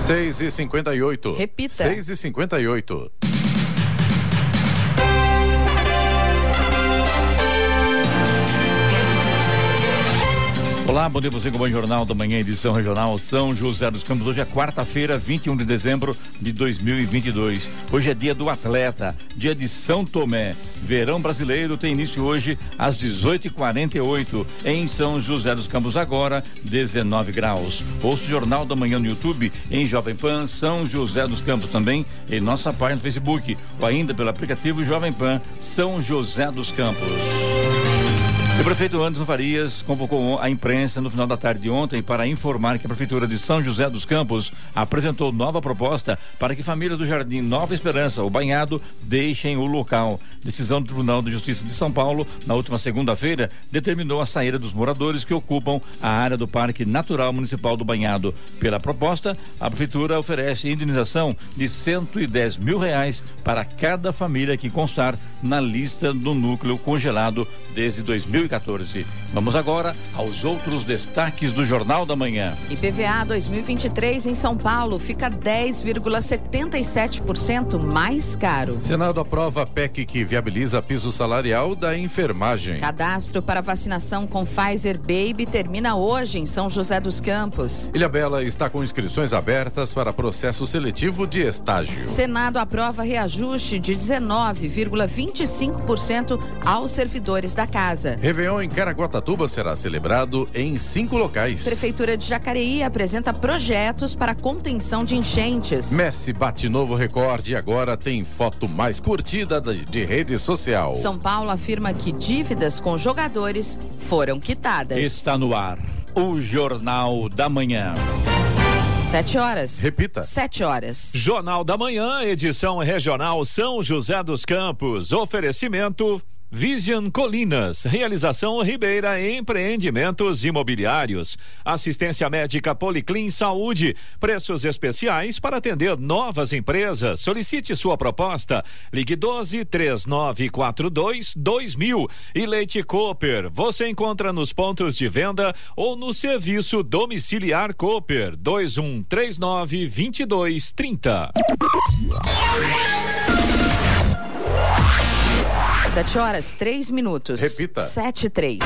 6h58. Repita. 6h58. Olá, bom dia você com o Jornal da Manhã, edição regional São José dos Campos. Hoje é quarta-feira, 21 de dezembro de 2022. Hoje é dia do atleta, dia de São Tomé. Verão brasileiro tem início hoje às 18h48 em São José dos Campos, agora 19 graus. Ouça o Jornal da Manhã no YouTube, em Jovem Pan São José dos Campos, também em nossa página no Facebook ou ainda pelo aplicativo Jovem Pan São José dos Campos. O prefeito Anderson Farias convocou a imprensa no final da tarde de ontem para informar que a Prefeitura de São José dos Campos apresentou nova proposta para que famílias do Jardim Nova Esperança, o Banhado, deixem o local. Decisão do Tribunal de Justiça de São Paulo, na última segunda-feira, determinou a saída dos moradores que ocupam a área do Parque Natural Municipal do Banhado. Pela proposta, a Prefeitura oferece indenização de R$110 mil para cada família que constar na lista do núcleo congelado desde 2014. Vamos agora aos outros destaques do Jornal da Manhã. IPVA 2023 em São Paulo fica 10,77% mais caro. Senado aprova PEC que viabiliza piso salarial da enfermagem. Cadastro para vacinação com Pfizer Baby termina hoje em São José dos Campos. Ilhabela está com inscrições abertas para processo seletivo de estágio. Senado aprova reajuste de 19,25% aos servidores da casa. Réveillon em Caraguatatuba será celebrado em 5 locais. Prefeitura de Jacareí apresenta projetos para contenção de enchentes. Messi bate novo recorde e agora tem foto mais curtida de rede social. São Paulo afirma que dívidas com jogadores foram quitadas. Está no ar o Jornal da Manhã. 7 horas. Repita. 7 horas. Jornal da Manhã, edição regional São José dos Campos. Oferecimento Vision Colinas, realização Ribeira Empreendimentos Imobiliários, assistência médica Policlin Saúde, preços especiais para atender novas empresas. Solicite sua proposta, ligue 12-3942-2000. E Leite Cooper, você encontra nos pontos de venda ou no serviço domiciliar Cooper, 2139-2230. 7 horas, 3 minutos. Repita. 7:03.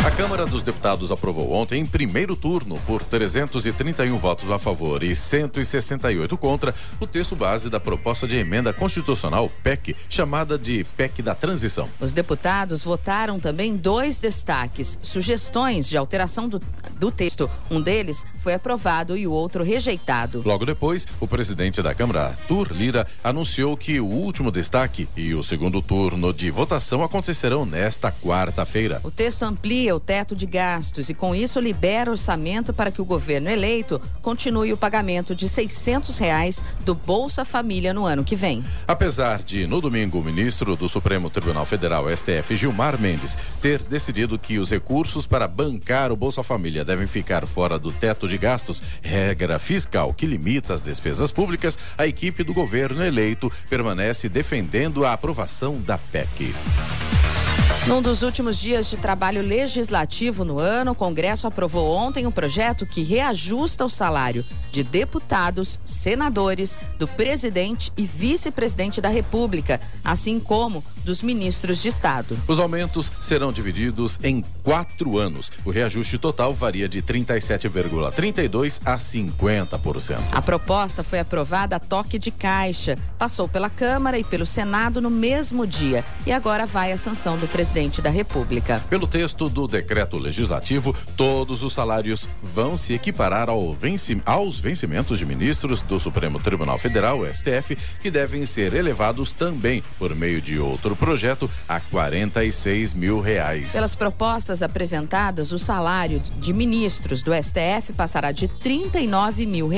A Câmara dos Deputados aprovou ontem, em primeiro turno, por 331 votos a favor e 168 contra, o texto base da proposta de emenda constitucional PEC, chamada de PEC da Transição. Os deputados votaram também 2 destaques, sugestões de alteração do texto. Um deles foi aprovado e o outro rejeitado. Logo depois, o presidente da Câmara, Arthur Lira, anunciou que o último destaque e o segundo turno de votação acontecerão nesta quarta-feira. O texto amplia o teto de gastos e, com isso, libera orçamento para que o governo eleito continue o pagamento de R$600 do Bolsa Família no ano que vem. Apesar de, no domingo, o ministro do Supremo Tribunal Federal, STF, Gilmar Mendes, ter decidido que os recursos para bancar o Bolsa Família devem ficar fora do teto de gastos, regra fiscal que limita as despesas públicas, a equipe do governo eleito permanece defendendo a aprovação da PEC. Num dos últimos dias de trabalho legislativo no ano, o Congresso aprovou ontem um projeto que reajusta o salário de deputados, senadores, do presidente e vice-presidente da República, assim como dos ministros de Estado. Os aumentos serão divididos em 4 anos. O reajuste total varia de 37,32% a 50%. A proposta foi aprovada a toque de caixa, passou pela Câmara e pelo Senado no mesmo dia e agora vai à sanção do presidente da República. Pelo texto do decreto legislativo, todos os salários vão se equiparar aos vencimentos de ministros do Supremo Tribunal Federal, STF, que devem ser elevados também por meio de outro projeto a R$46 mil. Pelas propostas apresentadas, o salário de ministros do STF passará de R$39 mil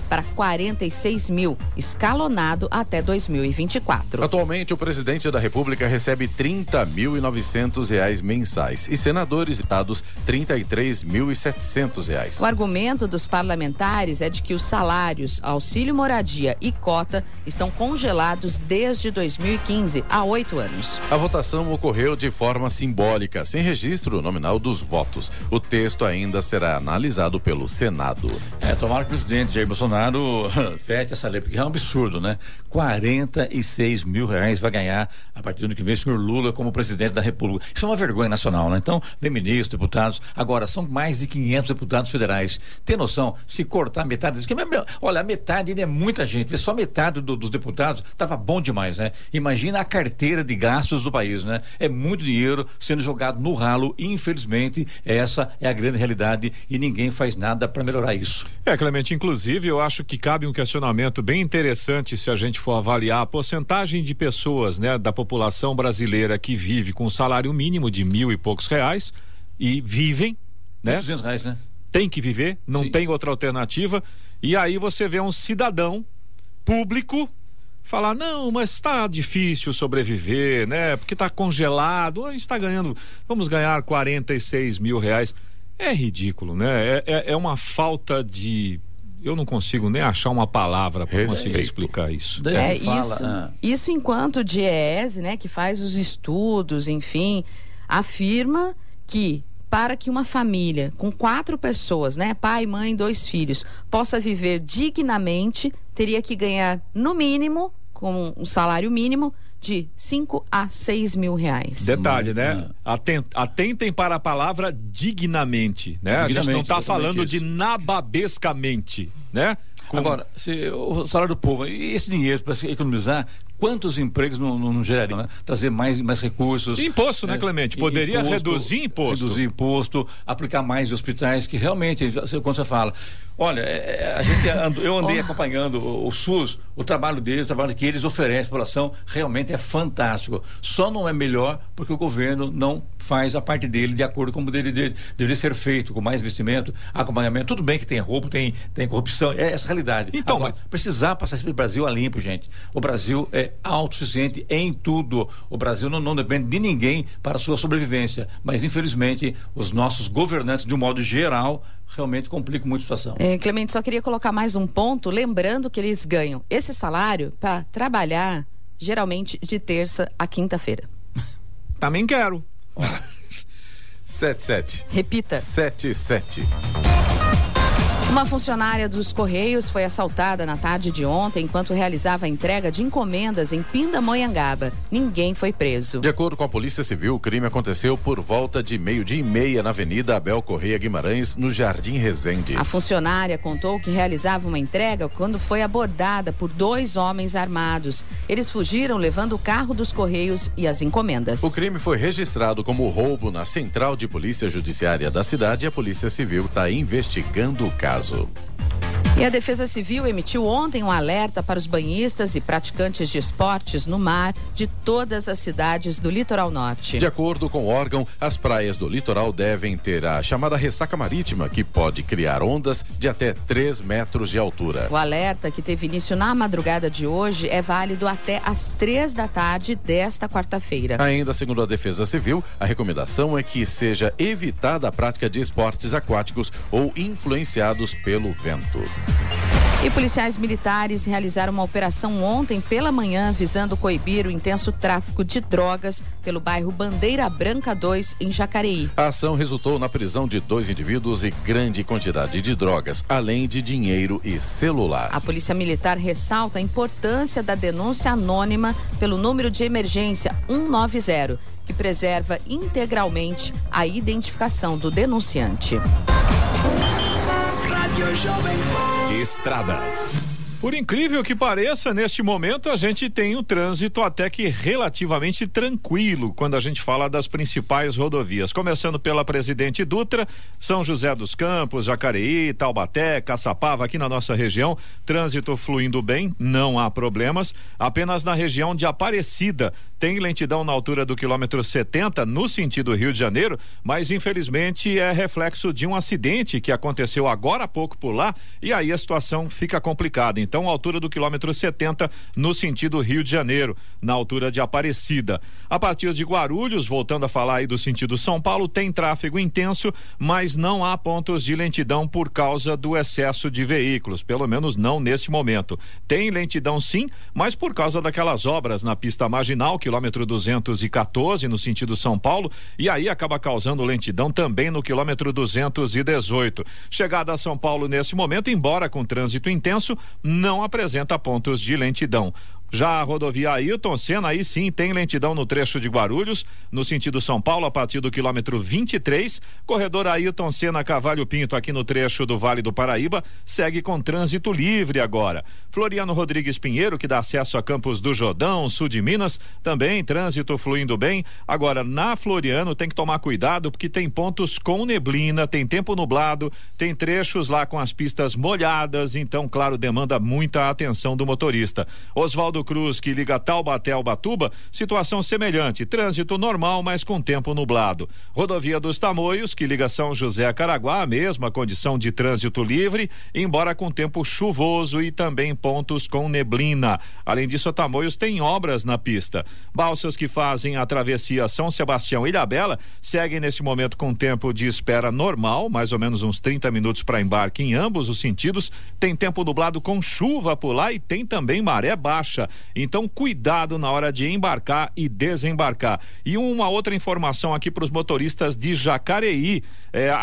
para 46 mil, escalonado até 2024. Atualmente, o presidente da República recebe R$30.900 mensais e senadores estados R$33.700. O argumento dos parlamentares é de que os salários, auxílio moradia e cota estão congelados desde 2015, há 8 anos. A votação ocorreu de forma simbólica, sem registro nominal dos votos. O texto ainda será analisado pelo Senado. Tomara que o presidente Jair Bolsonaro fete essa lei, porque é um absurdo, né? R$46 mil vai ganhar a partir do ano que vem o senhor Lula como presidente da República. Isso é uma vergonha nacional, né? Então, vem ministro, deputados, agora são mais de 500 deputados federais. Tem noção? Se cortar metade disso, olha, a metade ainda é muita gente, só metade dos deputados estava bom demais, né? Imagina a carteira de gastos do país, né? É muito dinheiro sendo jogado no ralo, e infelizmente essa é a grande realidade e ninguém faz nada para melhorar isso. Clemente, inclusive eu acho que cabe um questionamento bem interessante se a gente for avaliar a porcentagem de pessoas, né, da população brasileira que vive com um salário mínimo de R$1.000 e poucos e vivem, né? R$200, né? Tem que viver, não Sim. tem outra alternativa, e aí você vê um cidadão público falar, não, mas está difícil sobreviver, né? Porque está congelado, a gente está ganhando, vamos ganhar R$46 mil. É ridículo, né? É uma falta de... Eu não consigo nem achar uma palavra para conseguir explicar isso. Isso enquanto o DIEESE, né, que faz os estudos, enfim, afirma que para que uma família com 4 pessoas, né, pai, mãe, 2 filhos, possa viver dignamente, teria que ganhar, no mínimo, com um salário mínimo, de 5 a 6 mil reais. Detalhe, né? Atentem para a palavra dignamente, né? A gente não está falando de nababescamente, né? Agora, o salário do povo, e esse dinheiro para se economizar, quantos empregos não gerariam, né? Trazer mais recursos. Imposto, né, Clemente? Poderia reduzir imposto. Reduzir imposto, aplicar mais em hospitais, que realmente, quando você fala, olha, eu andei acompanhando o SUS, o trabalho deles, o trabalho que eles oferecem à população, realmente é fantástico. Só não é melhor porque o governo não faz a parte dele de acordo com como deveria ser feito, com mais investimento, acompanhamento. Tudo bem que tem roubo, tem corrupção, é essa a realidade. Então, agora, precisar passar esse Brasil a limpo, gente. O Brasil é autossuficiente em tudo. O Brasil não depende de ninguém para a sua sobrevivência. Mas, infelizmente, os nossos governantes, de um modo geral, realmente complicam muito a situação. Clemente, só queria colocar mais um ponto, lembrando que eles ganham esse salário para trabalhar, geralmente, de terça a quinta-feira. Também quero. 77. Repita. 77. Uma funcionária dos Correios foi assaltada na tarde de ontem enquanto realizava a entrega de encomendas em Pindamonhangaba. Ninguém foi preso. De acordo com a Polícia Civil, o crime aconteceu por volta de 12:30 na Avenida Abel Correia Guimarães, no Jardim Resende. A funcionária contou que realizava uma entrega quando foi abordada por 2 homens armados. Eles fugiram levando o carro dos Correios e as encomendas. O crime foi registrado como roubo na Central de Polícia Judiciária da cidade e a Polícia Civil está investigando o caso. E a Defesa Civil emitiu ontem um alerta para os banhistas e praticantes de esportes no mar de todas as cidades do litoral norte. De acordo com o órgão, as praias do litoral devem ter a chamada ressaca marítima, que pode criar ondas de até 3 metros de altura. O alerta, que teve início na madrugada de hoje, é válido até às 3 da tarde desta quarta-feira. Ainda segundo a Defesa Civil, a recomendação é que seja evitada a prática de esportes aquáticos ou influenciados pelo vento. E policiais militares realizaram uma operação ontem pela manhã visando coibir o intenso tráfico de drogas pelo bairro Bandeira Branca 2, em Jacareí. A ação resultou na prisão de 2 indivíduos e grande quantidade de drogas, além de dinheiro e celular. A Polícia Militar ressalta a importância da denúncia anônima pelo número de emergência 190, que preserva integralmente a identificação do denunciante. Estradas. Por incrível que pareça, neste momento a gente tem um trânsito até que relativamente tranquilo quando a gente fala das principais rodovias. Começando pela Presidente Dutra, São José dos Campos, Jacareí, Taubaté, Caçapava, aqui na nossa região, trânsito fluindo bem, não há problemas. Apenas na região de Aparecida tem lentidão na altura do quilômetro 70 no sentido Rio de Janeiro, mas infelizmente é reflexo de um acidente que aconteceu agora há pouco por lá, e aí a situação fica complicada. Então, a altura do quilômetro 70 no sentido Rio de Janeiro, na altura de Aparecida. A partir de Guarulhos, voltando a falar aí do sentido São Paulo, tem tráfego intenso, mas não há pontos de lentidão por causa do excesso de veículos, pelo menos não nesse momento. Tem lentidão sim, mas por causa daquelas obras na pista marginal, quilômetro 214 no sentido São Paulo, e aí acaba causando lentidão também no quilômetro 218. Chegada a São Paulo nesse momento, embora com trânsito intenso, não apresenta pontos de lentidão. Já a rodovia Ailton Senna, aí sim tem lentidão no trecho de Guarulhos, no sentido São Paulo, a partir do quilômetro 23. Corredor Ailton Senna Cavalho Pinto, aqui no trecho do Vale do Paraíba, segue com trânsito livre agora. Floriano Rodrigues Pinheiro, que dá acesso a Campos do Jordão, sul de Minas, também trânsito fluindo bem. Agora, na Floriano tem que tomar cuidado, porque tem pontos com neblina, tem tempo nublado, tem trechos lá com as pistas molhadas, então, claro, demanda muita atenção do motorista. Oswaldo Cruz, que liga Taubaté ao Ubatuba, situação semelhante, trânsito normal, mas com tempo nublado. Rodovia dos Tamoios, que liga São José a Caraguá, a mesma condição de trânsito livre, embora com tempo chuvoso e também pontos com neblina. Além disso, a Tamoios tem obras na pista. Balsas que fazem a travessia São Sebastião e Ilhabela seguem neste momento com tempo de espera normal, mais ou menos uns 30 minutos para embarque em ambos os sentidos. Tem tempo nublado com chuva por lá e tem também maré baixa. Então, cuidado na hora de embarcar e desembarcar. E uma outra informação aqui para os motoristas de Jacareí: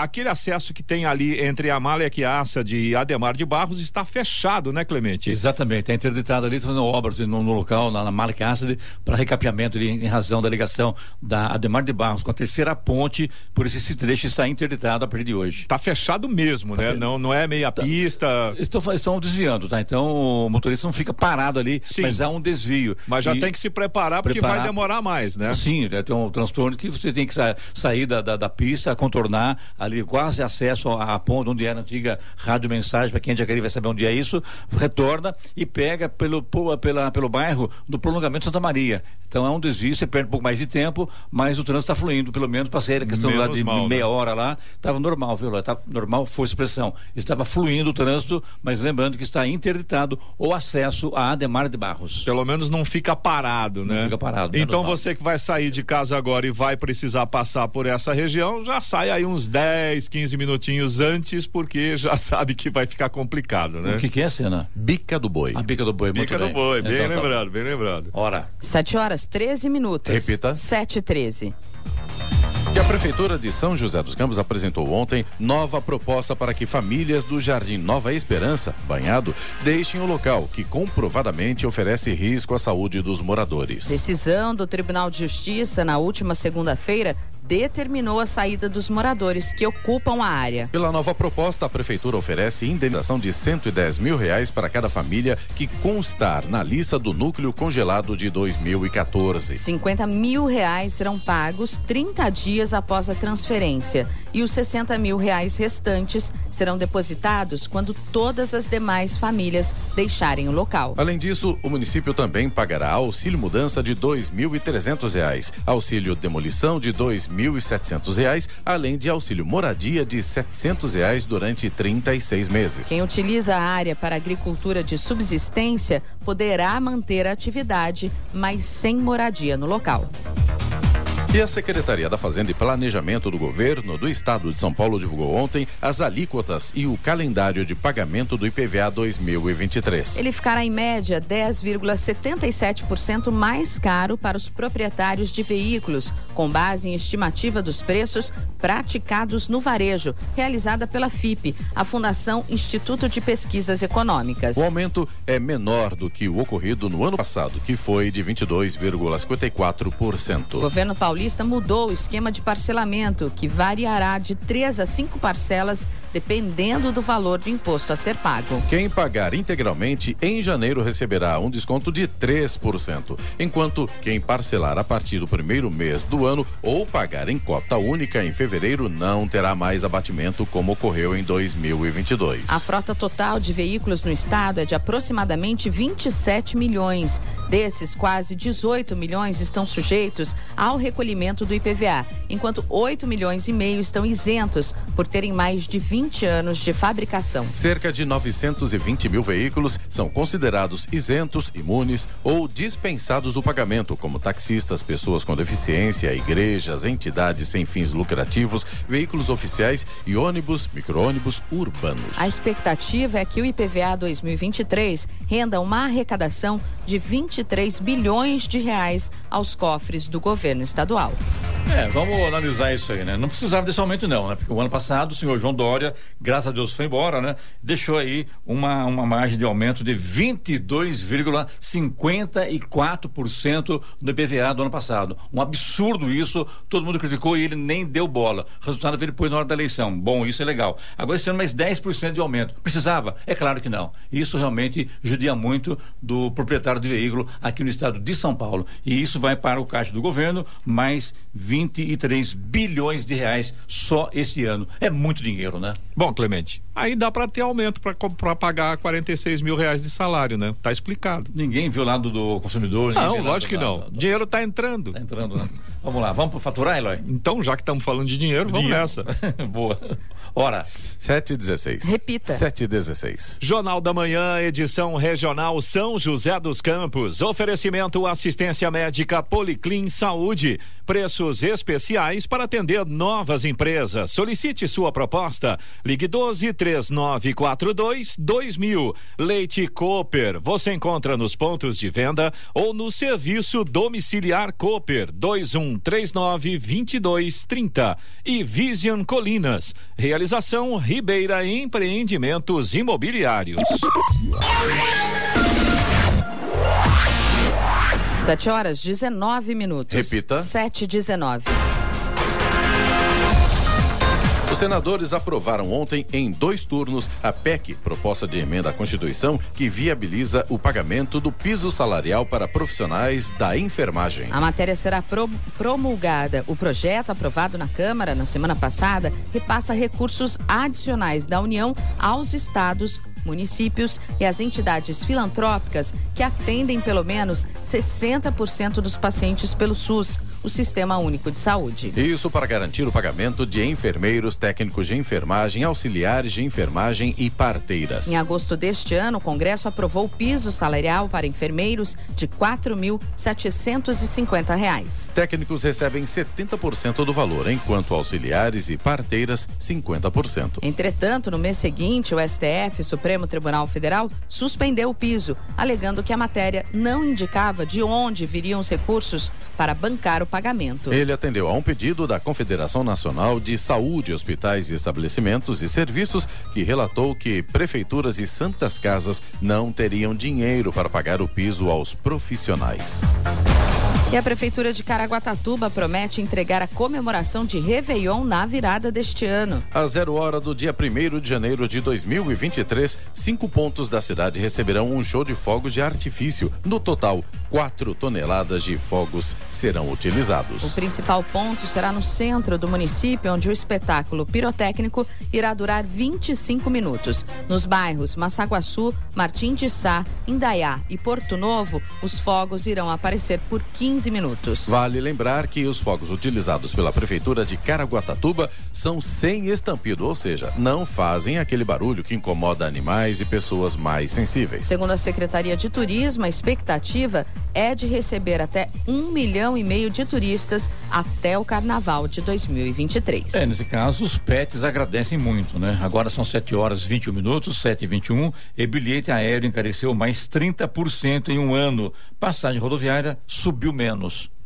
aquele acesso que tem ali entre a Malequiaça de Ademar de Barros está fechado, né, Clemente? Exatamente, está interditado ali, fazendo obras no local, na Malequiaça, para recapeamento ali, em razão da ligação da Ademar de Barros com a terceira ponte, por isso esse trecho está interditado a partir de hoje. Está fechado mesmo, né? Não é meia pista. Estão desviando, tá? Então o motorista não fica parado ali, sim, mas há um desvio. Mas já tem que se preparar, porque vai demorar mais, né? Sim, tem um transtorno que você tem que sair da pista, contornar ali quase acesso à ponte onde era a antiga rádio mensagem, para quem já queria vai saber onde é isso, retorna e pega pelo bairro do prolongamento Santa Maria. Então é um desvio, você perde um pouco mais de tempo, mas o trânsito está fluindo, pelo menos passei a questão lá de meia hora lá, estava normal, viu? Estava normal, força e pressão. Estava fluindo o trânsito, mas lembrando que está interditado o acesso a Ademar de Barros. Pelo menos não fica parado, né? Não fica parado. Então você que vai sair de casa agora e vai precisar passar por essa região, já sai aí uns 10, 15 minutinhos antes, porque já sabe que vai ficar complicado, né? O que é a cena? Bica do Boi. A Bica do Boi, Bica do Boi, bem lembrado, bem lembrado. Ora. 7h13. Repita. 7h13. E a Prefeitura de São José dos Campos apresentou ontem nova proposta para que famílias do Jardim Nova Esperança, Banhado, deixem o local, que comprovadamente oferece risco à saúde dos moradores. Decisão do Tribunal de Justiça na última segunda-feira determinou a saída dos moradores que ocupam a área. Pela nova proposta, a Prefeitura oferece indenização de R$110 mil para cada família que constar na lista do núcleo congelado de 2014. R$50 mil serão pagos 30 dias após a transferência e os R$60 mil restantes serão depositados quando todas as demais famílias deixarem o local. Além disso, o município também pagará auxílio mudança de R$2.300, auxílio demolição de R$2.700, além de auxílio moradia de R$700 durante 36 meses. Quem utiliza a área para agricultura de subsistência poderá manter a atividade, mas sem moradia no local. E a Secretaria da Fazenda e Planejamento do Governo do Estado de São Paulo divulgou ontem as alíquotas e o calendário de pagamento do IPVA 2023. Ele ficará em média 10,77% mais caro para os proprietários de veículos, com base em estimativa dos preços praticados no varejo, realizada pela FIPE, a Fundação Instituto de Pesquisas Econômicas. O aumento é menor do que o ocorrido no ano passado, que foi de 22,54%. O governo paulista Paulista mudou o esquema de parcelamento, que variará de 3 a 5 parcelas, dependendo do valor do imposto a ser pago. Quem pagar integralmente em janeiro receberá um desconto de 3%, enquanto quem parcelar a partir do primeiro mês do ano ou pagar em cota única em fevereiro não terá mais abatimento, como ocorreu em 2022. A frota total de veículos no estado é de aproximadamente 27 milhões. Desses, quase 18 milhões estão sujeitos ao recolhimento do IPVA, enquanto 8 milhões e meio estão isentos por terem mais de 20 anos de fabricação. Cerca de 920 mil veículos são considerados isentos, imunes ou dispensados do pagamento, como taxistas, pessoas com deficiência, igrejas, entidades sem fins lucrativos, veículos oficiais e ônibus, micro-ônibus urbanos. A expectativa é que o IPVA 2023 renda uma arrecadação de 23 bilhões de reais aos cofres do governo estadual. Vamos analisar isso aí, né? Não precisava desse aumento não, né? Porque o ano passado o senhor João Dória, graças a Deus, foi embora, né? Deixou aí uma margem de aumento de 22,54% do IPVA do ano passado. Um absurdo isso, todo mundo criticou e ele nem deu bola. O resultado veio depois na hora da eleição. Bom, isso é legal. Agora esse ano mais 10% de aumento. Precisava? É claro que não. Isso realmente judia muito do proprietário de veículo aqui no estado de São Paulo. E isso vai para o caixa do governo, mais 23 bilhões de reais só este ano. É muito dinheiro, né? Bom, Clemente, aí dá para ter aumento para pagar 46 mil reais de salário, né? Tá explicado. Ninguém viu o lado do consumidor? Não, lógico que não. Dinheiro tá entrando. Tá entrando, né? Vamos lá, vamos faturar, Eloy? Então, já que estamos falando de dinheiro, vamos nessa. Boa. Hora. 7h16. Repita. 7h16. Jornal da Manhã, edição regional São José dos Campos. Oferecimento assistência médica Policlin Saúde. Preços especiais para atender novas empresas. Solicite sua proposta. Ligue 12-3942-2000. Leite Cooper. Você encontra nos pontos de venda ou no serviço domiciliar Cooper 2139-2230. E Vision Colinas. Realização Ribeira Empreendimentos Imobiliários. 7h19. Repita. 7h19. Os senadores aprovaram ontem, em 2 turnos, a PEC, proposta de emenda à Constituição, que viabiliza o pagamento do piso salarial para profissionais da enfermagem. A matéria será promulgada. O projeto, aprovado na Câmara na semana passada, repassa recursos adicionais da União aos estados, municípios e as entidades filantrópicas que atendem pelo menos 60% dos pacientes pelo SUS, o Sistema Único de Saúde. Isso para garantir o pagamento de enfermeiros, técnicos de enfermagem, auxiliares de enfermagem e parteiras. Em agosto deste ano, o Congresso aprovou o piso salarial para enfermeiros de R$ 4.750. Técnicos recebem 70% do valor, enquanto auxiliares e parteiras 50%. Entretanto, no mês seguinte, o STF, Supremo Tribunal Federal, suspendeu o piso, alegando que a matéria não indicava de onde viriam os recursos para bancar o pagamento. Ele atendeu a um pedido da Confederação Nacional de Saúde, Hospitais e Estabelecimentos e Serviços, que relatou que prefeituras e santas casas não teriam dinheiro para pagar o piso aos profissionais. E a Prefeitura de Caraguatatuba promete entregar a comemoração de Réveillon na virada deste ano. Às 0h do dia 1º de janeiro de 2023, 5 pontos da cidade receberão um show de fogos de artifício. No total, 4 toneladas de fogos serão utilizados. O principal ponto será no centro do município, onde o espetáculo pirotécnico irá durar 25 minutos. Nos bairros Massaguaçu, Martim de Sá, Indaiá e Porto Novo, os fogos irão aparecer por 15 minutos. Vale lembrar que os fogos utilizados pela Prefeitura de Caraguatatuba são sem estampido, ou seja, não fazem aquele barulho que incomoda animais e pessoas mais sensíveis. Segundo a Secretaria de Turismo, a expectativa é de receber até 1,5 milhão de turistas até o Carnaval de 2023. Nesse caso, os pets agradecem muito, né? Agora são 7h21, 7h21, e bilhete aéreo encareceu mais 30% em um ano. Passagem rodoviária subiu menos.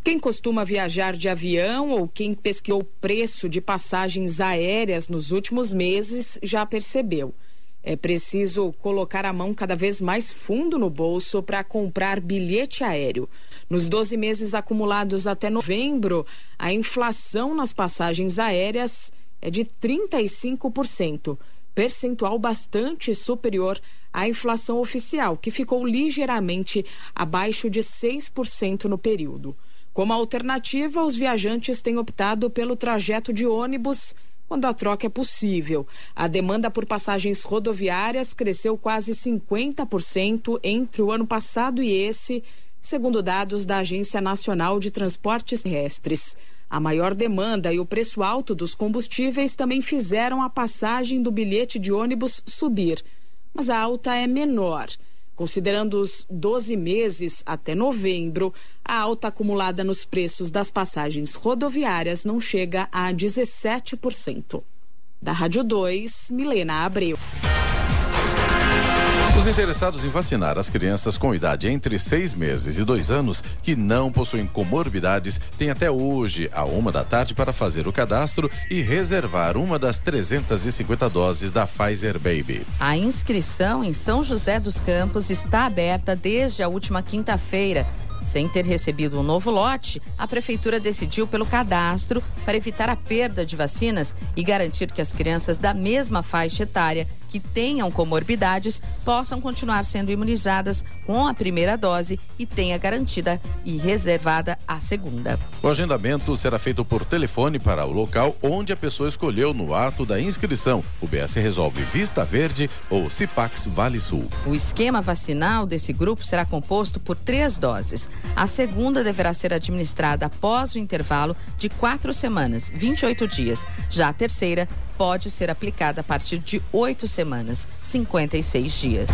Quem costuma viajar de avião ou quem pesquisou o preço de passagens aéreas nos últimos meses já percebeu. É preciso colocar a mão cada vez mais fundo no bolso para comprar bilhete aéreo. Nos 12 meses acumulados até novembro, a inflação nas passagens aéreas é de 35%, percentual bastante superior à inflação oficial, que ficou ligeiramente abaixo de 6% no período. Como alternativa, os viajantes têm optado pelo trajeto de ônibus quando a troca é possível. A demanda por passagens rodoviárias cresceu quase 50% entre o ano passado e esse, segundo dados da Agência Nacional de Transportes Terrestres. A maior demanda e o preço alto dos combustíveis também fizeram a passagem do bilhete de ônibus subir, mas a alta é menor. Considerando os 12 meses até novembro, a alta acumulada nos preços das passagens rodoviárias não chega a 17%. Da Rádio 2, Milena Abreu. Os interessados em vacinar as crianças com idade entre 6 meses e 2 anos que não possuem comorbidades têm até hoje, à 13h, para fazer o cadastro e reservar uma das 350 doses da Pfizer Baby. A inscrição em São José dos Campos está aberta desde a última quinta-feira. Sem ter recebido um novo lote, a Prefeitura decidiu pelo cadastro para evitar a perda de vacinas e garantir que as crianças da mesma faixa etária que tenham comorbidades possam continuar sendo imunizadas com a primeira dose e tenha garantida e reservada a segunda. O agendamento será feito por telefone para o local onde a pessoa escolheu no ato da inscrição. O BS Resolve Vista Verde ou Cipax Vale Sul. O esquema vacinal desse grupo será composto por 3 doses. A segunda deverá ser administrada após o intervalo de 4 semanas, 28 dias. Já a terceira pode ser aplicada a partir de 8 semanas, 56 dias.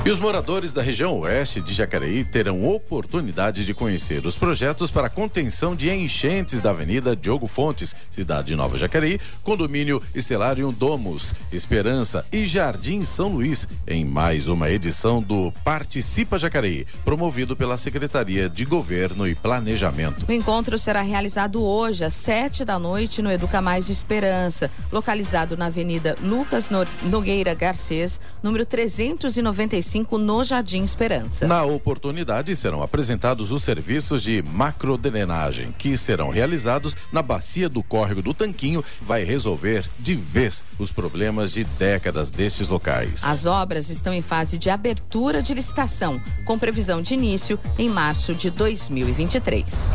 E os moradores da região oeste de Jacareí terão oportunidade de conhecer os projetos para a contenção de enchentes da Avenida Diogo Fontes, Cidade Nova Jacareí, Condomínio Estelarium Domus, Esperança e Jardim São Luís, em mais uma edição do Participa Jacareí, promovido pela Secretaria de Governo e Planejamento. O encontro será realizado hoje às 19h no Educa Mais Esperança, localizado na Avenida Lucas Nogueira Garcês, número 395, no Jardim Esperança. Na oportunidade serão apresentados os serviços de macrodrenagem que serão realizados na bacia do córrego do Tanquinho, vai resolver de vez os problemas de décadas destes locais. As obras estão em fase de abertura de licitação, com previsão de início em março de 2023.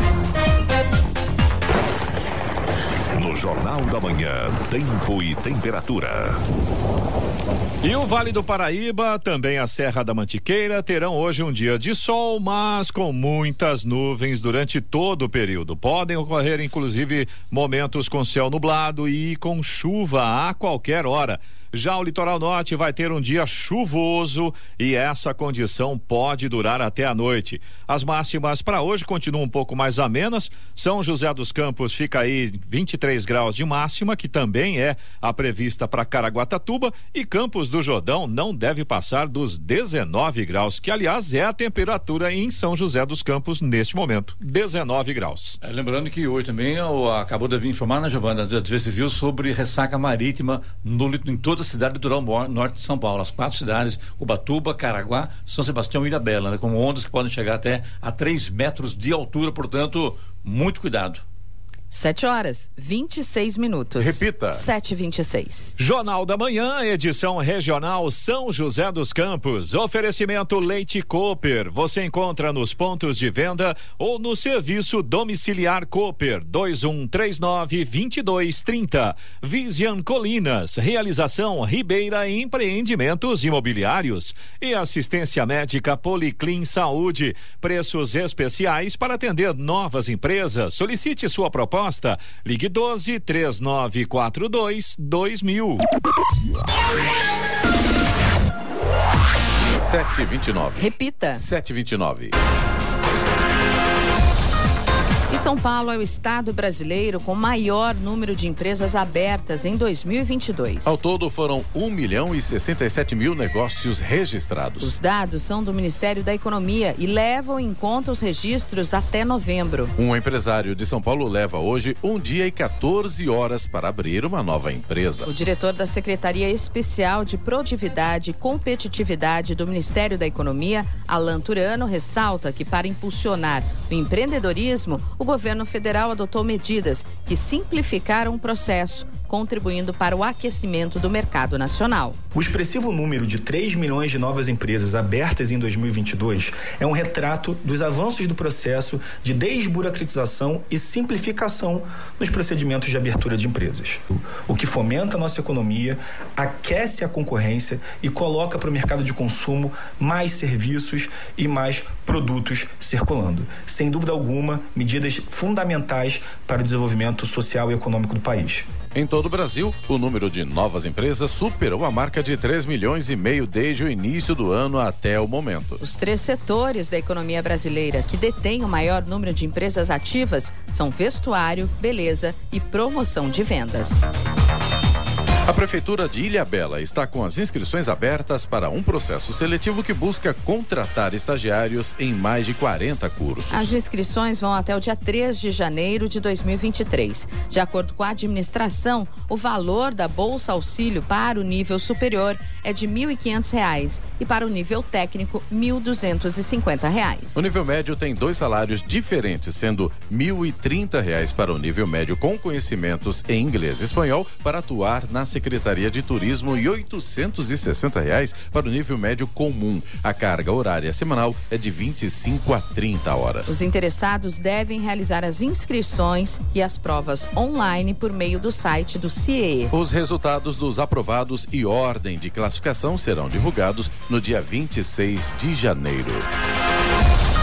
No Jornal da Manhã, tempo e temperatura. E o Vale do Paraíba, também a Serra da Mantiqueira, terão hoje um dia de sol, mas com muitas nuvens durante todo o período. Podem ocorrer, inclusive, momentos com céu nublado e com chuva a qualquer hora. Já o litoral norte vai ter um dia chuvoso e essa condição pode durar até a noite. As máximas para hoje continuam um pouco mais amenas. São José dos Campos fica aí 23 graus de máxima, que também é a prevista para Caraguatatuba, e Campos do Jordão não deve passar dos 19 graus, que aliás é a temperatura em São José dos Campos neste momento, 19 graus. Lembrando que hoje também acabou de vir informar, né, Giovana, da TV Civil, sobre ressaca marítima em toda a cidade do litoral norte de São Paulo, as 4 cidades, Ubatuba, Caraguá, São Sebastião e Ilhabela, né, com ondas que podem chegar até a 3 metros de altura, portanto, muito cuidado. 7h26. Repita. 7h26. Jornal da Manhã, edição regional São José dos Campos. Oferecimento Leite Cooper. Você encontra nos pontos de venda ou no serviço domiciliar Cooper 2139-2230. Vision Colinas. Realização Ribeira Empreendimentos Imobiliários e assistência médica Policlin Saúde. Preços especiais para atender novas empresas. Solicite sua proposta. Ligue 12-3942-2000. 7h29. Repita. 7h29. São Paulo é o estado brasileiro com maior número de empresas abertas em 2022. Ao todo foram 1.067.000 negócios registrados. Os dados são do Ministério da Economia e levam em conta os registros até novembro. Um empresário de São Paulo leva hoje 1 dia e 14 horas para abrir uma nova empresa. O diretor da Secretaria Especial de Produtividade e Competitividade do Ministério da Economia, Alan Turano, ressalta que para impulsionar o empreendedorismo, o governo federal adotou medidas que simplificaram o processo, contribuindo para o aquecimento do mercado nacional. O expressivo número de 3 milhões de novas empresas abertas em 2022 é um retrato dos avanços do processo de desburocratização e simplificação nos procedimentos de abertura de empresas, o que fomenta a nossa economia, aquece a concorrência e coloca para o mercado de consumo mais serviços e mais produtos circulando. Sem dúvida alguma, medidas fundamentais para o desenvolvimento social e econômico do país. Em todo o Brasil, o número de novas empresas superou a marca de 3,5 milhões desde o início do ano até o momento. Os 3 setores da economia brasileira que detêm o maior número de empresas ativas são vestuário, beleza e promoção de vendas. A Prefeitura de Ilhabela está com as inscrições abertas para um processo seletivo que busca contratar estagiários em mais de 40 cursos. As inscrições vão até o dia 3 de janeiro de 2023. De acordo com a administração, o valor da Bolsa Auxílio para o nível superior é de R$ 1.500 e para o nível técnico R$ 1.250. O nível médio tem 2 salários diferentes, sendo R$ 1.030 para o nível médio com conhecimentos em inglês e espanhol para atuar na Secretaria de Turismo e R$ 860 para o nível médio comum. A carga horária semanal é de 25 a 30 horas. Os interessados devem realizar as inscrições e as provas online por meio do site do CIE. Os resultados dos aprovados e ordem de classificação serão divulgados no dia 26 de janeiro.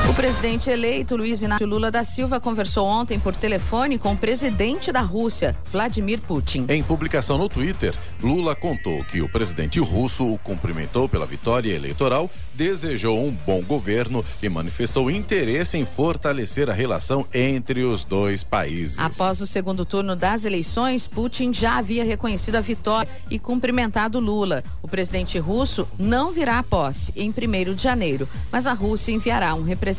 O presidente eleito Luiz Inácio Lula da Silva conversou ontem por telefone com o presidente da Rússia, Vladimir Putin. Em publicação no Twitter, Lula contou que o presidente russo o cumprimentou pela vitória eleitoral, desejou um bom governo e manifestou interesse em fortalecer a relação entre os dois países. Após o segundo turno das eleições, Putin já havia reconhecido a vitória e cumprimentado Lula. O presidente russo não virá à posse em 1º de janeiro, mas a Rússia enviará um representante.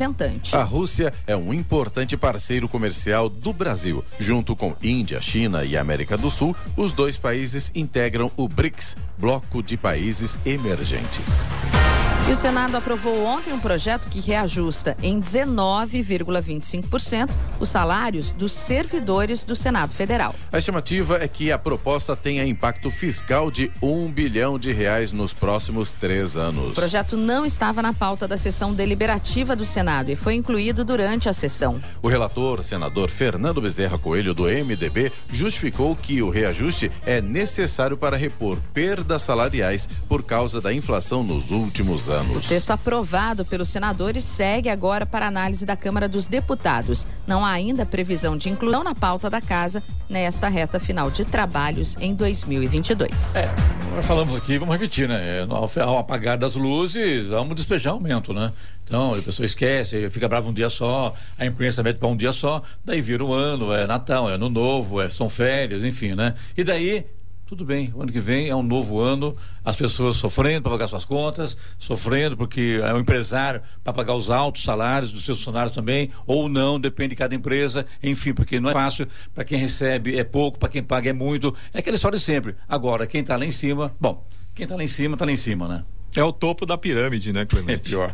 A Rússia é um importante parceiro comercial do Brasil. Junto com Índia, China e América do Sul, os dois países integram o BRICS, Bloco de Países Emergentes. E o Senado aprovou ontem um projeto que reajusta em 19,25% os salários dos servidores do Senado Federal. A estimativa é que a proposta tenha impacto fiscal de R$1 bilhão nos próximos 3 anos. O projeto não estava na pauta da sessão deliberativa do Senado e foi incluído durante a sessão. O relator, senador Fernando Bezerra Coelho, do MDB, justificou que o reajuste é necessário para repor perdas salariais por causa da inflação nos últimos anos. O texto aprovado pelos senadores segue agora para análise da Câmara dos Deputados. Não há ainda previsão de inclusão na pauta da Casa nesta reta final de trabalhos em 2022. Nós falamos aqui, vamos repetir, né? Ao apagar das luzes, vamos despejar aumento, né? Então, a pessoa esquece, fica brava um dia só, a imprensa mete para um dia só, daí vira um ano, é Natal, é Ano Novo, são férias, enfim, né? E daí, tudo bem, o ano que vem é um novo ano, as pessoas sofrendo para pagar suas contas, sofrendo porque é um empresário para pagar os altos salários dos seus funcionários também, ou não, depende de cada empresa, enfim, porque não é fácil, para quem recebe é pouco, para quem paga é muito, é aquela história de sempre. Agora, quem está lá em cima, quem está lá em cima, né? É o topo da pirâmide, né, Clemente? É pior.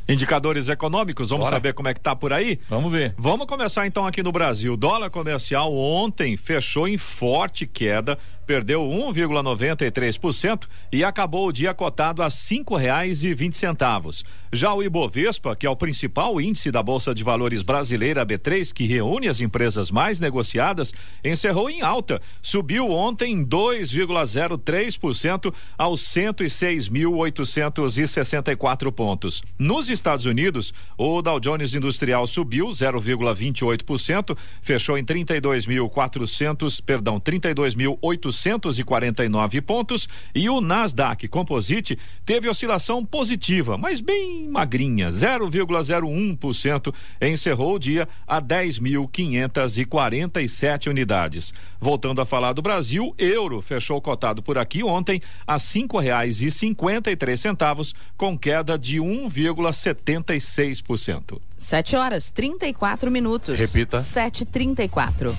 Indicadores econômicos, vamos saber como é que tá por aí? Vamos ver. Vamos começar então aqui no Brasil. O dólar comercial ontem fechou em forte queda, perdeu 1,93% e acabou o dia cotado a R$5,20. Já o Ibovespa, que é o principal índice da Bolsa de Valores brasileira B3, que reúne as empresas mais negociadas, encerrou em alta. Subiu ontem 2,03% aos 106.864 pontos. Nos Estados Unidos, o Dow Jones Industrial subiu 0,28%, fechou em 32.849 pontos, e o Nasdaq Composite teve oscilação positiva, mas bem magrinha, 0,01%, encerrou o dia a 10.547 unidades. Voltando a falar do Brasil, euro fechou cotado por aqui ontem a R$5,53, com queda de 1,76%. 7h34. Repita. 7h34.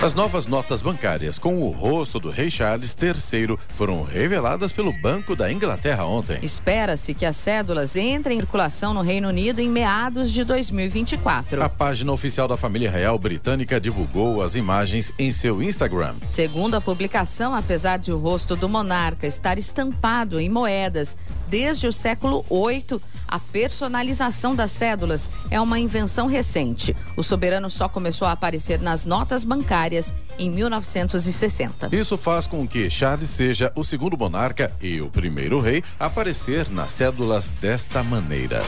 As novas notas bancárias com o rosto do rei Charles III foram reveladas pelo Banco da Inglaterra ontem. Espera-se que as cédulas entrem em circulação no Reino Unido em meados de 2024. A página oficial da família real britânica divulgou as imagens em seu Instagram. Segundo a publicação, apesar de o rosto do monarca estar estampado em moedas desde o século VIII, a personalização das cédulas é uma invenção recente. O soberano só começou a aparecer nas notas bancárias em 1960. Isso faz com que Charles seja o segundo monarca e o primeiro rei a aparecer nas cédulas desta maneira.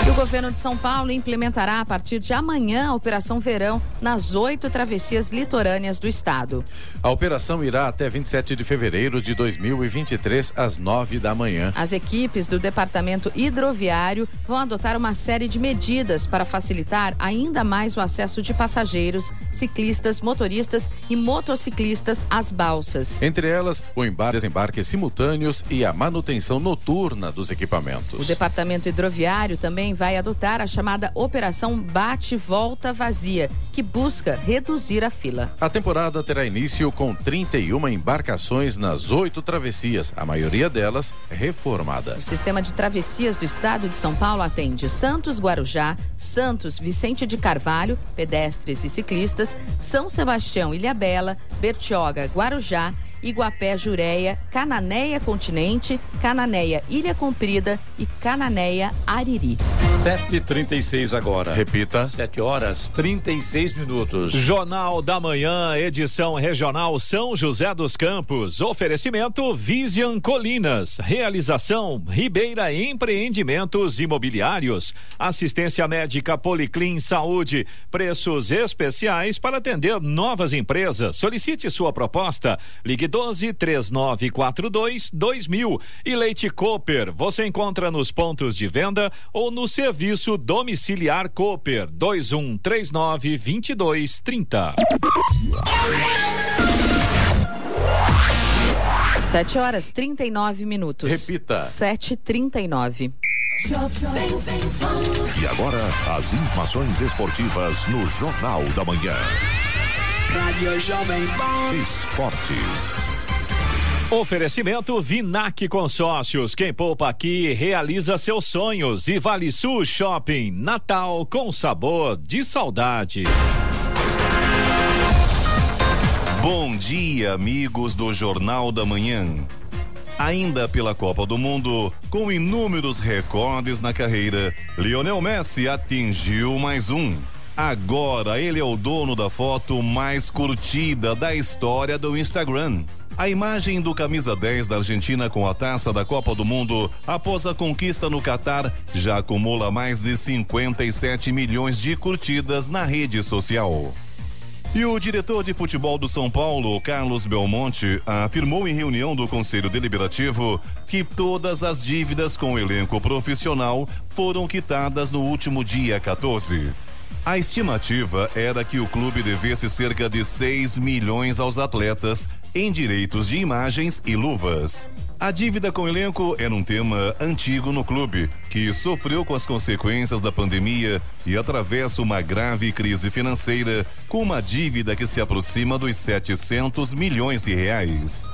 E o governo de São Paulo implementará a partir de amanhã a Operação Verão nas 8 travessias litorâneas do estado. A operação irá até 27 de fevereiro de 2023, às 9 da manhã. As equipes do Departamento Hidroviário vão adotar uma série de medidas para facilitar ainda mais o acesso de passageiros, ciclistas, motoristas e motociclistas às balsas. Entre elas, o embarque e desembarques simultâneos e a manutenção noturna dos equipamentos. O Departamento Hidroviário também vai adotar a chamada Operação Bate-Volta Vazia, que busca reduzir a fila. A temporada terá início com 31 embarcações nas 8 travessias, a maioria delas reformada. O sistema de travessias do estado de São Paulo atende Santos Guarujá, Santos Vicente de Carvalho, pedestres e ciclistas, São Sebastião Ilhabela, Bertioga Guarujá, Iguapé Jureia, Cananéia Continente, Cananéia Ilha Comprida e Cananéia Ariri. 7h36 agora. Repita. 7h36. Jornal da Manhã, edição regional São José dos Campos. Oferecimento Vision Colinas. Realização Ribeira Empreendimentos Imobiliários. Assistência médica Policlin Saúde. Preços especiais para atender novas empresas. Solicite sua proposta. Ligue 12-3942-2000. E Leite Cooper, você encontra nos pontos de venda ou no serviço domiciliar Cooper 2139-2230. 7h39. Repita. 7h39. E agora, as informações esportivas no Jornal da Manhã. Rádio Jovem Pan. Esportes. Oferecimento Vinac Consórcios. Quem poupa aqui realiza seus sonhos. E Vale Sul Shopping. Natal com sabor de saudade. Bom dia, amigos do Jornal da Manhã. Ainda pela Copa do Mundo, com inúmeros recordes na carreira, Lionel Messi atingiu mais um. Agora ele é o dono da foto mais curtida da história do Instagram. A imagem do camisa 10 da Argentina com a taça da Copa do Mundo após a conquista no Catar já acumula mais de 57 milhões de curtidas na rede social. E o diretor de futebol do São Paulo, Carlos Belmonte, afirmou em reunião do Conselho Deliberativo que todas as dívidas com o elenco profissional foram quitadas no último dia 14. A estimativa era que o clube devesse cerca de 6 milhões aos atletas em direitos de imagens e luvas. A dívida com o elenco era um tema antigo no clube, que sofreu com as consequências da pandemia e atravessa uma grave crise financeira, com uma dívida que se aproxima dos 700 milhões de reais.